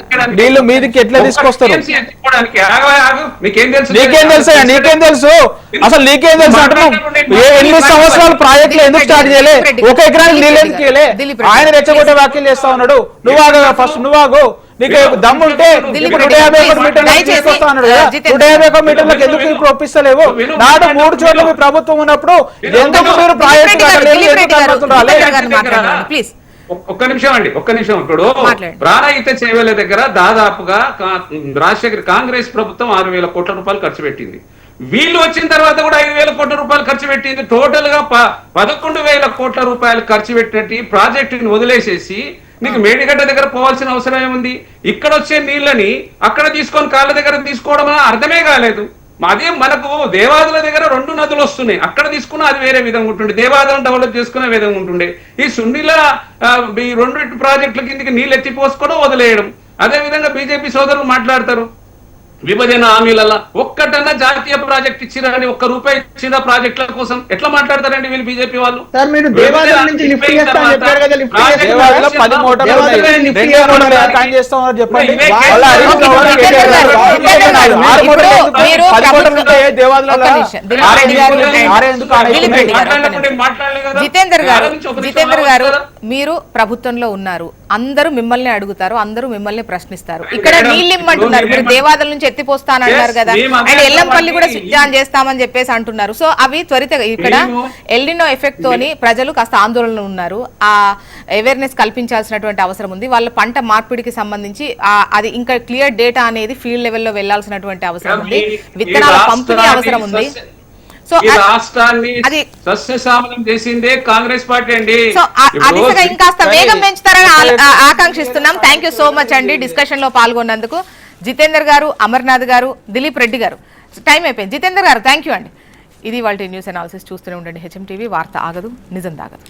వీళ్ళు మీదికి ఎట్లా తీసుకొస్తారు? మీకేం తెలుసు? నీకేం తెలుసు అసలు నీకేం తెలుసు అంటున్నావు? ఎన్ని సంవత్సరాలు ప్రాజెక్టులు ఎందుకు స్టార్ట్ చేయలే? ఒక ఎకరానికి నీళ్ళు ఎందుకు చేయలే? ఆయన రెచ్చగొట్టే వ్యాఖ్యలు చేస్తా ఉన్నాడు. ఫస్ట్ నువ్వు నీకు దమ్ముంటే 151 మీటర్లకు తీసుకొస్తా అన్నాడు కదా, 151 మీటర్లకు ఎందుకు ఇప్పుడు ఒప్పిస్తలేవు? నాడు 3 చోట్ల మీ ప్రభుత్వం ఉన్నప్పుడు ఎందుకు మీరు ప్రాజెక్టు ఒక్క నిమిషం. ఇప్పుడు ప్రాణహిత సేవల దగ్గర దాదాపుగా కాంగ్రెస్ ప్రభుత్వం 6,000 కోట్ల రూపాయలు ఖర్చు పెట్టింది. వీళ్ళు వచ్చిన తర్వాత కూడా 5,000 కోట్ల రూపాయలు ఖర్చు పెట్టింది. టోటల్ గా 11,000 కోట్ల రూపాయలు ఖర్చు పెట్టినట్టు ప్రాజెక్టుని వదిలేసేసి నీకు మేడిగడ్డ దగ్గర పోవాల్సిన అవసరం ఏముంది? ఇక్కడ వచ్చే నీళ్ళని అక్కడ తీసుకొని కాళ్ళ దగ్గర తీసుకోవడం అర్థమే కాలేదు. అదే మనకు దేవాదుల దగ్గర 2 నదులు వస్తున్నాయి, అక్కడ తీసుకున్నా అది వేరే విధంగా ఉంటుండే, దేవాదులను డెవలప్ చేసుకునే విధంగా ఉంటుండే. ఈ సున్నీల ఈ 2 ప్రాజెక్టుల కిందకి నీళ్ళు ఎత్తిపోసుకోవడం వదిలేయడం. అదే విధంగా బీజేపీ సోదరులు మాట్లాడతారు విభజన హామీలలో ఒక్కటన్నా జాతీయ ప్రాజెక్ట్ ఇచ్చిరని, ₹1 ఇచ్చిన ప్రాజెక్టుల కోసం ఎట్లా మాట్లాడతారండి వీళ్ళు బీజేపీ వాళ్ళు? జితేందర్ గారు మీరు ప్రభుత్వంలో ఉన్నారు, అందరూ మిమ్మల్ని అడుగుతారు, అందరూ మిమ్మల్ని ప్రశ్నిస్తారు. ఇక్కడ నీళ్ళు ఇమ్మంటున్నారు, మీరు దేవాదుల నుంచి ఎత్తిపోస్తానంటున్నారు కదా, అండ్ ఎల్లంపల్లి కూడా స్విచ్ ఆన్ చేస్తామని చెప్పేసి అంటున్నారు. సో అవి ఇక్కడ ఎల్నినో ఎఫెక్ట్ తోని ప్రజలు కాస్త ఆందోళనలో ఉన్నారు. ఆ అవేర్నెస్ కల్పించాల్సినటువంటి అవసరం ఉంది. వాళ్ళ పంట మార్పిడికి సంబంధించి అది ఇంకా క్లియర్ డేటా అనేది ఫీల్డ్ లెవెల్లో వెళ్లాల్సినటువంటి అవసరం ఉంది, విత్తనాల పంపిణీ అవసరం ఉంది. సో రాష్ట్రాన్ని సస్యశ్యామలం చేసిందే కాంగ్రెస్ పార్టీ అండి. సో అది ఇంకాస్త వేగం పెంచుతారని ఆకాంక్షిస్తున్నాం. థ్యాంక్ యూ సో మచ్ అండి డిస్కషన్ లో పాల్గొన్నందుకు. జితేందర్ గారు, అమర్నాథ్ గారు, దిలీప్ రెడ్డి గారు, టైం అయిపోయింది. జితేందర్ గారు థ్యాంక్ యూ అండి. ఇది వాళ్ళ న్యూస్ అనాలిసిస్. చూస్తూనే ఉండండి హెచ్ఎం టీవీ. వార్త ఆగదు, నిజం దాగదు.